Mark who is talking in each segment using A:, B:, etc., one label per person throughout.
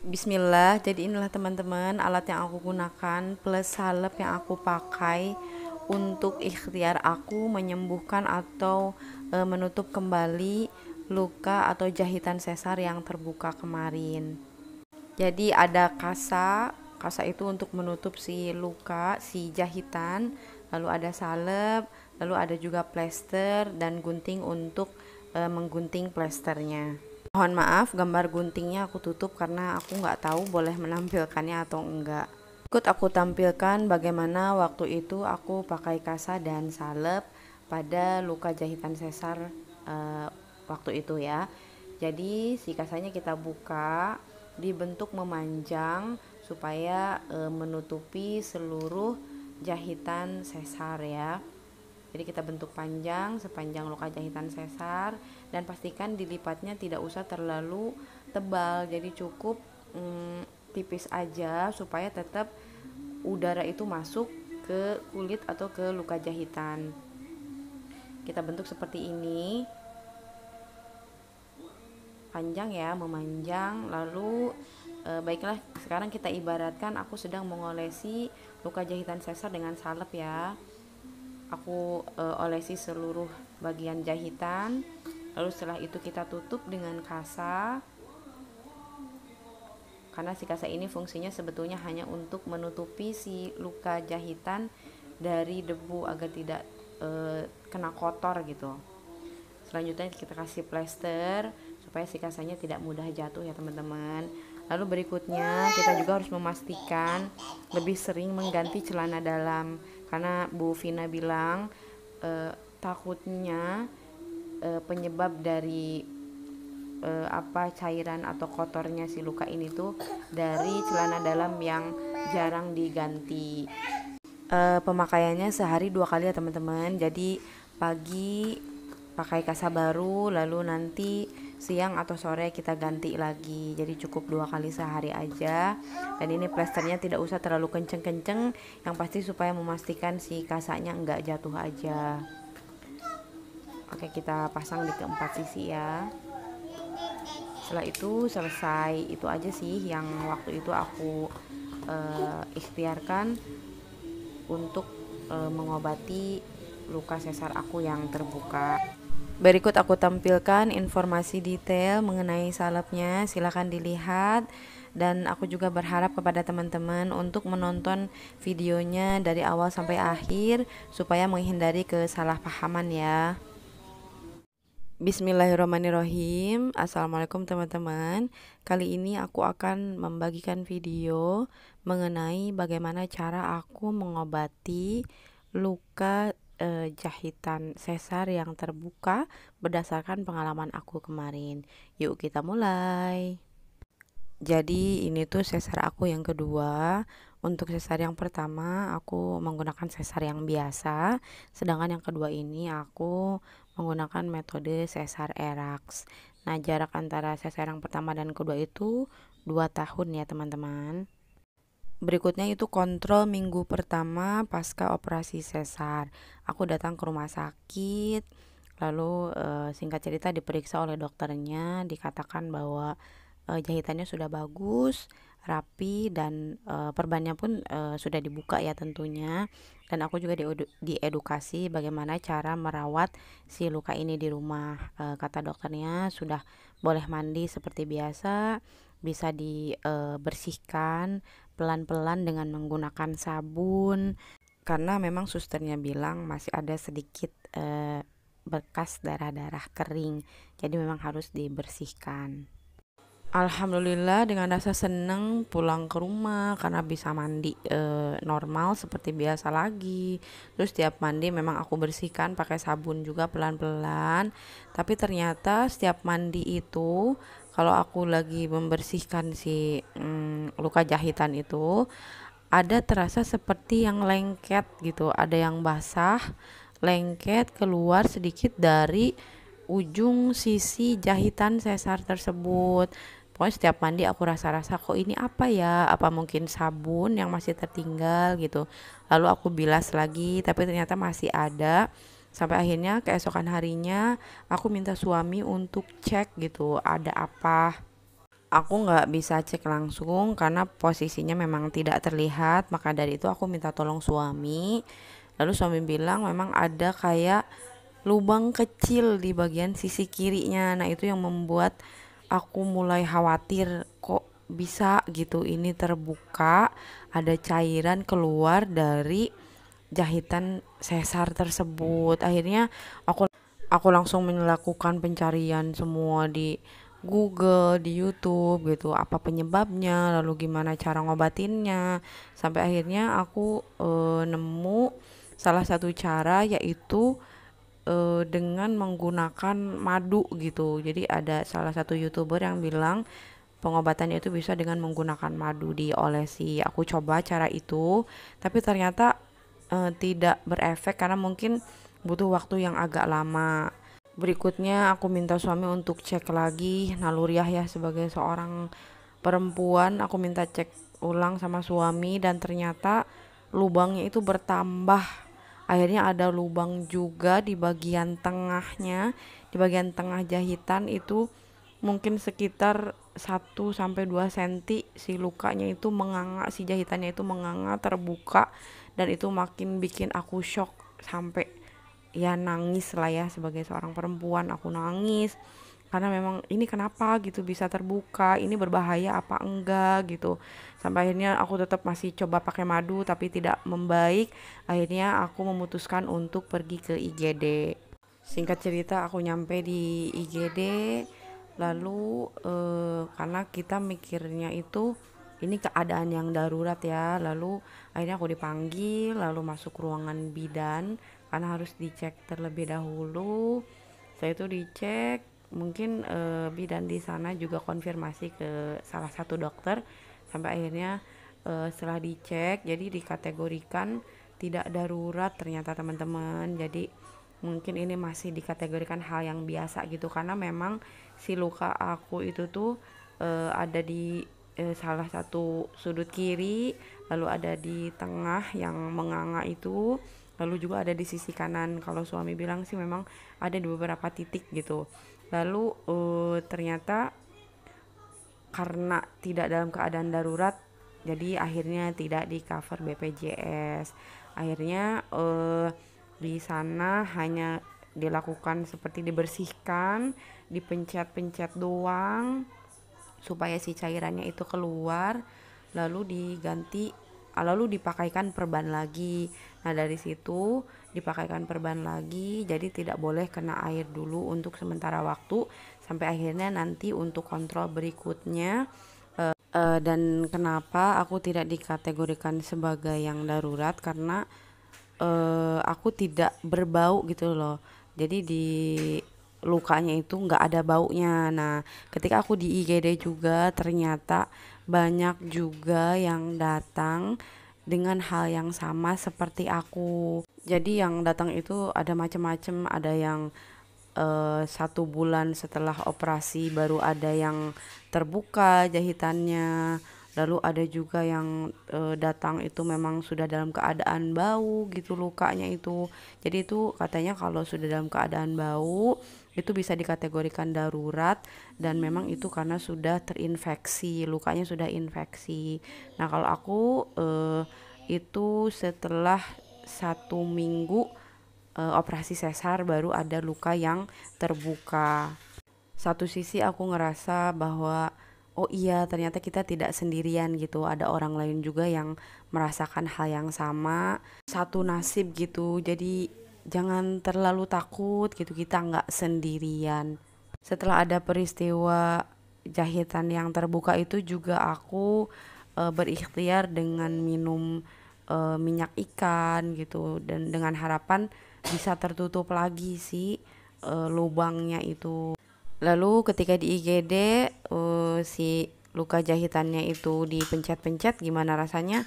A: Bismillah, jadi inilah teman-teman alat yang aku gunakan plus salep yang aku pakai untuk ikhtiar aku menyembuhkan atau menutup kembali luka atau jahitan sesar yang terbuka kemarin. Jadi ada kasa, kasa itu untuk menutup si luka, si jahitan, lalu ada salep, lalu ada juga plester dan gunting untuk menggunting plesternya. Mohon maaf, gambar guntingnya aku tutup karena aku nggak tahu boleh menampilkannya atau enggak. Ikut aku tampilkan bagaimana waktu itu aku pakai kasa dan salep pada luka jahitan sesar eh, waktu itu ya. Jadi si kasanya kita buka, dibentuk memanjang supaya menutupi seluruh jahitan sesar ya. Jadi kita bentuk panjang sepanjang luka jahitan sesar dan pastikan dilipatnya tidak usah terlalu tebal. Jadi cukup tipis aja supaya tetap udara itu masuk ke kulit atau ke luka jahitan. Kita bentuk seperti ini. Panjang ya, memanjang. Lalu baiklah, sekarang kita ibaratkan aku sedang mengolesi luka jahitan sesar dengan salep ya. Aku olesi seluruh bagian jahitan, lalu setelah itu kita tutup dengan kasa, karena si kasa ini fungsinya sebetulnya hanya untuk menutupi si luka jahitan dari debu agar tidak kena kotor gitu. Selanjutnya kita kasih plester supaya si kasanya tidak mudah jatuh ya teman-teman. Lalu berikutnya kita juga harus memastikan lebih sering mengganti celana dalam, karena Bu Vina bilang takutnya penyebab dari cairan atau kotornya si luka ini tuh dari celana dalam yang jarang diganti. Pemakaiannya sehari 2 kali ya teman-teman. Jadi pagi pakai kasa baru, lalu nanti siang atau sore kita ganti lagi. Jadi cukup 2 kali sehari aja. Dan ini plesternya tidak usah terlalu kenceng-kenceng, yang pasti supaya memastikan si kasanya enggak jatuh aja. Oke, kita pasang di keempat sisi ya. Setelah itu selesai, itu aja sih yang waktu itu aku ikhtiarkan untuk mengobati luka sesar aku yang terbuka. Berikut aku tampilkan informasi detail mengenai salepnya, silahkan dilihat. Dan aku juga berharap kepada teman-teman untuk menonton videonya dari awal sampai akhir supaya menghindari kesalahpahaman ya. Bismillahirrahmanirrahim. Assalamualaikum teman-teman. Kali ini aku akan membagikan video mengenai bagaimana cara aku mengobati luka jahitan sesar yang terbuka berdasarkan pengalaman aku kemarin. Yuk kita mulai. Jadi ini tuh sesar aku yang kedua. Untuk sesar yang pertama aku menggunakan sesar yang biasa, sedangkan yang kedua ini aku menggunakan metode sesar eraks. Nah, jarak antara sesar yang pertama dan kedua itu 2 tahun ya teman-teman. Berikutnya itu kontrol minggu pertama pasca operasi sesar. Aku datang ke rumah sakit, lalu singkat cerita diperiksa oleh dokternya, dikatakan bahwa jahitannya sudah bagus, rapi, dan perbannya pun sudah dibuka ya tentunya. Dan aku juga diedukasi bagaimana cara merawat si luka ini di rumah. Kata dokternya sudah boleh mandi seperti biasa, bisa dibersihkan pelan-pelan dengan menggunakan sabun, karena memang susternya bilang masih ada sedikit bekas darah-darah kering, jadi memang harus dibersihkan. Alhamdulillah dengan rasa seneng pulang ke rumah karena bisa mandi normal seperti biasa lagi. Terus setiap mandi memang aku bersihkan pakai sabun juga pelan-pelan. Tapi ternyata setiap mandi itu kalau aku lagi membersihkan si luka jahitan itu ada terasa seperti yang lengket gitu, ada yang basah, lengket keluar sedikit dari ujung sisi jahitan sesar tersebut. Pokoknya setiap mandi aku rasa-rasa kok ini apa ya, apa mungkin sabun yang masih tertinggal gitu. Lalu aku bilas lagi tapi ternyata masih ada. Sampai akhirnya keesokan harinya aku minta suami untuk cek gitu ada apa. aku nggak bisa cek langsung karena posisinya memang tidak terlihat, maka dari itu aku minta tolong suami. Lalu suami bilang memang ada kayak lubang kecil di bagian sisi kirinya. Nah itu yang membuat aku mulai khawatir, kok bisa gitu ini terbuka, ada cairan keluar dari jahitan sesar tersebut. Akhirnya aku langsung melakukan pencarian semua di Google, di YouTube gitu, apa penyebabnya, lalu gimana cara ngobatinnya. Sampai akhirnya aku nemu salah satu cara, yaitu dengan menggunakan madu gitu. Jadi ada salah satu YouTuber yang bilang pengobatannya itu bisa dengan menggunakan madu diolesi. Aku coba cara itu, tapi ternyata tidak berefek karena mungkin butuh waktu yang agak lama. Berikutnya aku minta suami untuk cek lagi naluriah ya, sebagai seorang perempuan aku minta cek ulang sama suami dan ternyata lubangnya itu bertambah. Akhirnya ada lubang juga di bagian tengahnya, di bagian tengah jahitan itu mungkin sekitar 1 sampai 2 senti. Si lukanya itu menganga, si jahitannya itu menganga, terbuka, dan itu makin bikin aku shock sampai ya nangis lah ya, sebagai seorang perempuan aku nangis karena memang ini kenapa gitu bisa terbuka, ini berbahaya apa enggak gitu. Sampai akhirnya aku tetap masih coba pakai madu tapi tidak membaik. Akhirnya aku memutuskan untuk pergi ke IGD. Singkat cerita aku nyampe di IGD, lalu karena kita mikirnya itu ini keadaan yang darurat ya, lalu akhirnya aku dipanggil lalu masuk ruangan bidan karena harus dicek terlebih dahulu. Saya itu dicek, mungkin bidan di sana juga konfirmasi ke salah satu dokter. Sampai akhirnya setelah dicek jadi dikategorikan tidak darurat ternyata teman-teman. Jadi mungkin ini masih dikategorikan hal yang biasa gitu, karena memang si luka aku itu tuh ada di salah satu sudut kiri, lalu ada di tengah yang menganga itu, lalu juga ada di sisi kanan. Kalau suami bilang sih memang ada di beberapa titik gitu. Lalu ternyata karena tidak dalam keadaan darurat, jadi akhirnya tidak di cover BPJS. Akhirnya di sana hanya dilakukan seperti dibersihkan, dipencet-pencet doang supaya si cairannya itu keluar, lalu diganti, lalu dipakaikan perban lagi. Nah dari situ dipakaikan perban lagi, jadi tidak boleh kena air dulu untuk sementara waktu sampai akhirnya nanti untuk kontrol berikutnya. Dan kenapa aku tidak dikategorikan sebagai yang darurat, karena aku tidak berbau gitu loh, jadi di lukanya itu nggak ada baunya. Nah ketika aku di IGD juga ternyata banyak juga yang datang dengan hal yang sama seperti aku. Jadi yang datang itu ada macam-macam, ada yang 1 bulan setelah operasi baru ada yang terbuka jahitannya, lalu ada juga yang datang itu memang sudah dalam keadaan bau gitu lukanya itu. Jadi itu katanya kalau sudah dalam keadaan bau itu bisa dikategorikan darurat, dan memang itu karena sudah terinfeksi, lukanya sudah infeksi. Nah kalau aku itu setelah 1 minggu operasi sesar baru ada luka yang terbuka. Satu sisi aku ngerasa bahwa oh iya ternyata kita tidak sendirian gitu, ada orang lain juga yang merasakan hal yang sama, satu nasib gitu. Jadi jangan terlalu takut gitu, kita nggak sendirian. Setelah ada peristiwa jahitan yang terbuka itu juga aku berikhtiar dengan minum minyak ikan gitu, dan dengan harapan bisa tertutup lagi si lubangnya itu. Lalu ketika di IGD si luka jahitannya itu dipencet-pencet, gimana rasanya?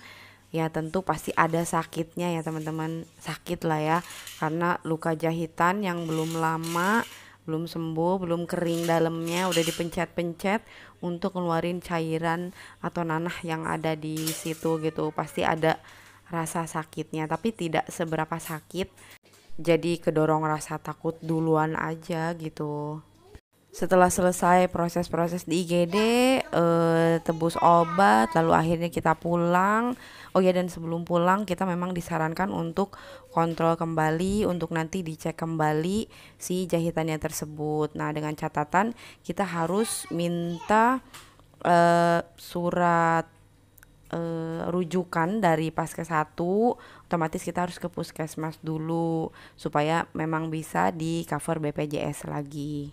A: Ya tentu pasti ada sakitnya ya teman-teman, sakit lah ya, karena luka jahitan yang belum lama, belum sembuh, belum kering dalamnya, udah dipencet-pencet untuk ngeluarin cairan atau nanah yang ada di situ gitu. Pasti ada rasa sakitnya, tapi tidak seberapa sakit. Jadi kedorong rasa takut duluan aja gitu. Setelah selesai proses-proses di IGD, tebus obat, lalu akhirnya kita pulang. Oh ya, dan sebelum pulang kita memang disarankan untuk kontrol kembali, untuk nanti dicek kembali si jahitannya tersebut. Nah, dengan catatan kita harus minta surat rujukan dari Paskes 1. Otomatis kita harus ke puskesmas dulu supaya memang bisa di cover BPJS lagi.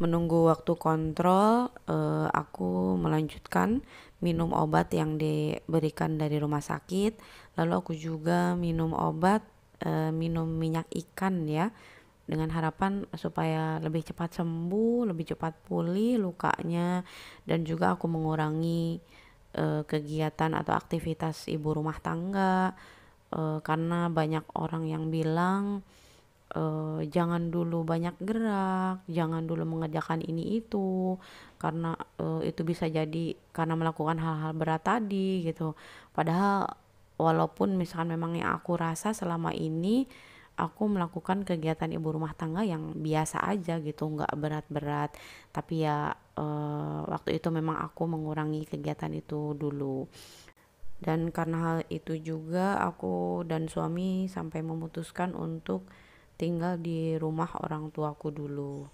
A: Menunggu waktu kontrol, aku melanjutkan minum obat yang diberikan dari rumah sakit. Lalu aku juga minum obat, minum minyak ikan ya, dengan harapan supaya lebih cepat sembuh, lebih cepat pulih lukanya, dan juga aku mengurangi kegiatan atau aktivitas ibu rumah tangga, karena banyak orang yang bilang jangan dulu banyak gerak, jangan dulu mengerjakan ini itu, karena itu bisa jadi karena melakukan hal-hal berat tadi gitu. Padahal walaupun misalkan memang yang aku rasa selama ini aku melakukan kegiatan ibu rumah tangga yang biasa aja gitu, nggak berat-berat. Tapi ya waktu itu memang aku mengurangi kegiatan itu dulu. Dan karena hal itu juga aku dan suami sampai memutuskan untuk tinggal di rumah orang tuaku dulu.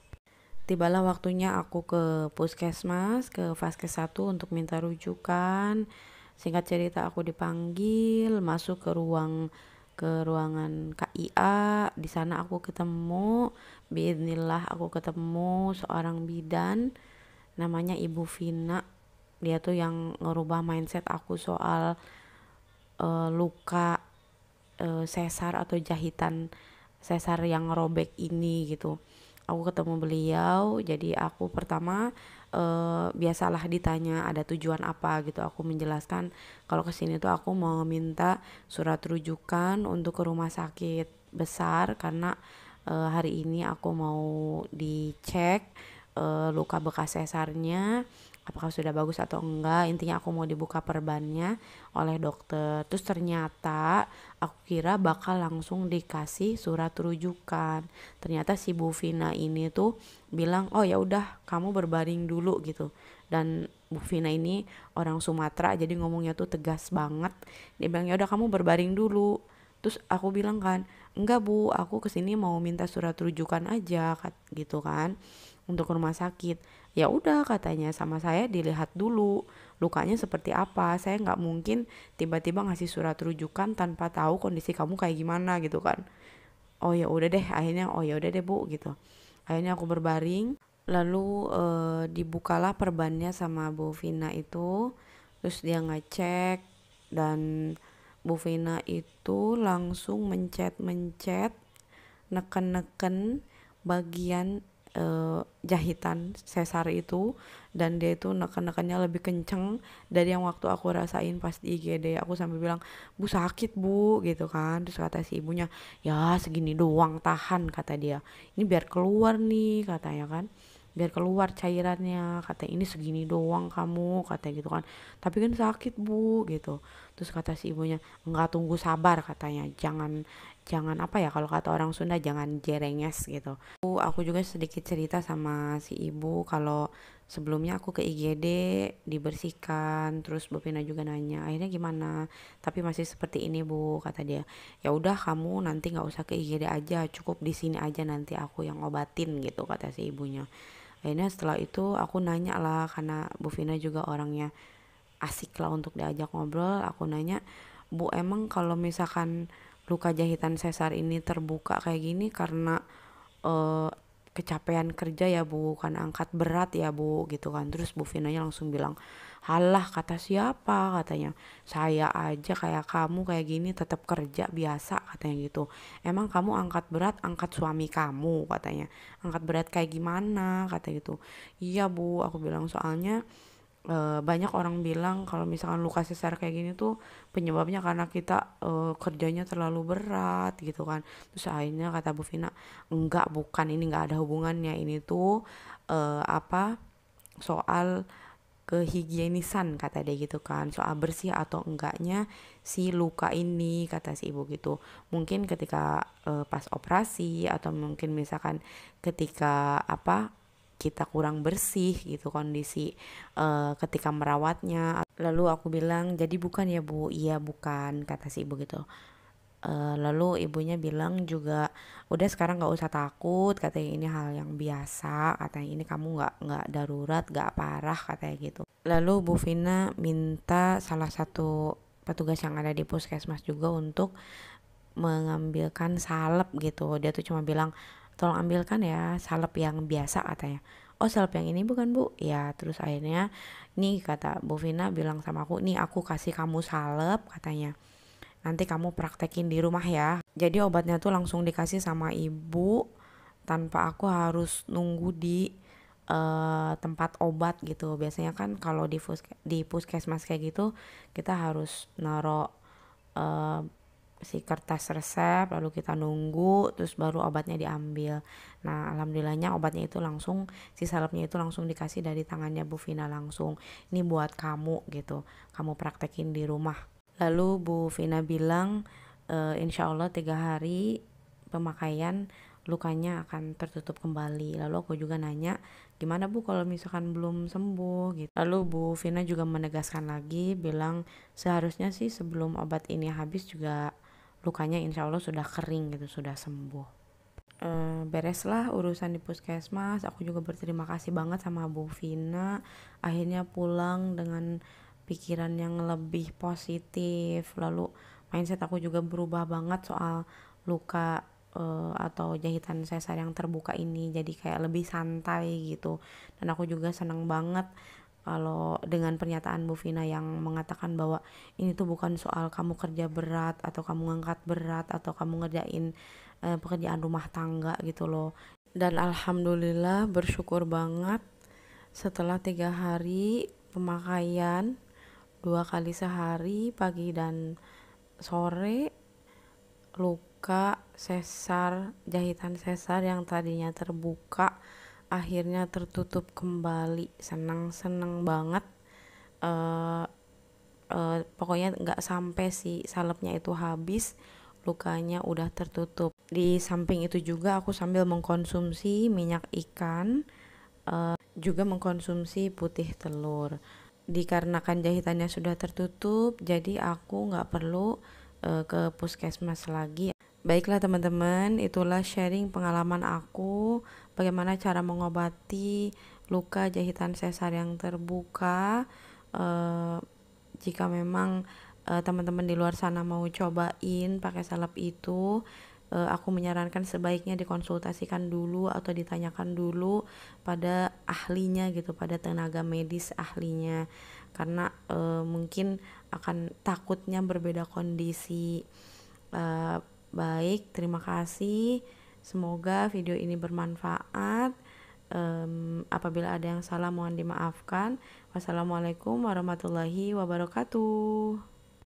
A: Tibalah waktunya aku ke puskesmas, ke Vaskes 1 untuk minta rujukan. Singkat cerita aku dipanggil masuk ke ruangan KIA. Di sana aku ketemu, biidznillah aku ketemu seorang bidan namanya Ibu Vina. Dia tuh yang ngerubah mindset aku soal luka sesar atau jahitan sesar yang robek ini gitu. Aku ketemu beliau, jadi aku pertama biasalah ditanya ada tujuan apa gitu. Aku menjelaskan kalau kesini tuh aku mau minta surat rujukan untuk ke rumah sakit besar karena hari ini aku mau dicek luka bekas sesarnya apakah sudah bagus atau enggak. Intinya aku mau dibuka perbannya oleh dokter. Terus ternyata aku kira bakal langsung dikasih surat rujukan. Ternyata si Bu Vina ini tuh bilang, oh ya udah kamu berbaring dulu gitu. Dan Bu Vina ini orang Sumatera, jadi ngomongnya tuh tegas banget. Dia bilang ya udah kamu berbaring dulu. Terus aku bilang kan, enggak Bu, aku kesini mau minta surat rujukan aja, gitu kan, untuk rumah sakit. Ya udah katanya sama saya dilihat dulu lukanya seperti apa. Saya nggak mungkin tiba-tiba ngasih surat rujukan tanpa tahu kondisi kamu kayak gimana gitu kan. Oh ya udah deh, akhirnya oh ya udah deh Bu gitu. Akhirnya aku berbaring, lalu dibukalah perbannya sama Bu Vina itu. Terus dia ngecek dan Bu Vina itu langsung mencet-mencet, neken-neken bagian jahitan sesar itu, dan dia itu neken-nekennya lebih kenceng dari yang waktu aku rasain pas di IGD. Aku sampai bilang, Bu sakit Bu gitu kan. Terus kata si ibunya, ya segini doang tahan kata dia, ini biar keluar nih katanya kan, biar keluar cairannya, kata ini segini doang kamu kata gitu kan, tapi kan sakit Bu gitu. Terus kata si ibunya, enggak, tunggu sabar katanya, jangan jangan apa ya, kalau kata orang Sunda jangan jerenges gitu. Aku juga sedikit cerita sama si ibu kalau sebelumnya aku ke IGD dibersihkan, terus Bu Pina juga nanya akhirnya gimana, tapi masih seperti ini Bu kata dia. Ya udah kamu nanti nggak usah ke IGD aja, cukup di sini aja nanti aku yang obatin gitu kata si ibunya. Akhirnya setelah itu aku nanya lah, karena Bu Vina juga orangnya asik lah untuk diajak ngobrol. Aku nanya, Bu emang kalau misalkan luka jahitan sesar ini terbuka kayak gini karena eh, kecapean kerja ya Bu, kan angkat berat ya Bu gitu kan. Terus Bu Vinanya langsung bilang, halah kata siapa katanya, saya aja kayak kamu kayak gini tetap kerja biasa katanya gitu. Emang kamu angkat berat angkat suami kamu katanya, angkat berat kayak gimana kata gitu. Iya Bu aku bilang, soalnya banyak orang bilang kalau misalkan luka sesar kayak gini tuh penyebabnya karena kita kerjanya terlalu berat gitu kan. Terus akhirnya kata Bu Vina, enggak, bukan, ini enggak ada hubungannya, ini tuh apa, soal kehigienisan kata dia gitu kan, soal bersih atau enggaknya si luka ini kata si ibu gitu. Mungkin ketika pas operasi atau mungkin misalkan ketika apa kita kurang bersih gitu kondisi ketika merawatnya. Lalu aku bilang, jadi bukan ya Bu? Iya bukan, kata si ibu gitu. Lalu ibunya bilang juga, udah sekarang nggak usah takut, katanya ini hal yang biasa, katanya ini kamu nggak darurat, nggak parah, katanya gitu. Lalu Bu Vina minta salah satu petugas yang ada di puskesmas juga untuk mengambilkan salep gitu. Dia tuh cuma bilang, tolong ambilkan ya salep yang biasa, katanya. Oh salep yang ini bukan Bu? Ya terus akhirnya nih kata Bu Vina bilang sama aku, nih aku kasih kamu salep, katanya, nanti kamu praktekin di rumah ya. Jadi obatnya tuh langsung dikasih sama ibu tanpa aku harus nunggu di tempat obat gitu. Biasanya kan kalau di puskesmas kayak gitu kita harus naro uh, si kertas resep, lalu kita nunggu terus baru obatnya diambil. Nah alhamdulillahnya obatnya itu langsung, si salepnya itu langsung dikasih dari tangannya Bu Vina langsung, ini buat kamu gitu, kamu praktekin di rumah. Lalu Bu Vina bilang insya Allah 3 hari pemakaian lukanya akan tertutup kembali. Lalu aku juga nanya, gimana Bu kalau misalkan belum sembuh gitu. Lalu Bu Vina juga menegaskan lagi, bilang seharusnya sih sebelum obat ini habis juga lukanya insya Allah sudah kering gitu, sudah sembuh. Bereslah urusan di puskesmas. Aku juga berterima kasih banget sama Bu Vina, akhirnya pulang dengan pikiran yang lebih positif. Lalu mindset aku juga berubah banget soal luka atau jahitan sesar yang terbuka ini, jadi kayak lebih santai gitu. Dan aku juga senang banget kalau dengan pernyataan Bu Vina yang mengatakan bahwa ini tuh bukan soal kamu kerja berat atau kamu ngangkat berat atau kamu ngerjain pekerjaan rumah tangga gitu loh. Dan alhamdulillah bersyukur banget setelah 3 hari pemakaian 2 kali sehari pagi dan sore, luka sesar, jahitan sesar yang tadinya terbuka akhirnya tertutup kembali. Senang banget. uh, Pokoknya nggak sampai si salepnya itu habis, lukanya udah tertutup. Di samping itu juga aku sambil mengkonsumsi minyak ikan, juga mengkonsumsi putih telur. Dikarenakan jahitannya sudah tertutup, jadi aku nggak perlu ke puskesmas lagi. Baiklah teman-teman, itulah sharing pengalaman aku bagaimana cara mengobati luka jahitan sesar yang terbuka. Uh, Jika memang teman-teman di luar sana mau cobain pakai salep itu, aku menyarankan sebaiknya dikonsultasikan dulu atau ditanyakan dulu pada ahlinya gitu, pada tenaga medis ahlinya, karena mungkin akan takutnya berbeda kondisi. Baik, terima kasih, semoga video ini bermanfaat. Apabila ada yang salah mohon dimaafkan. Wassalamualaikum warahmatullahi wabarakatuh.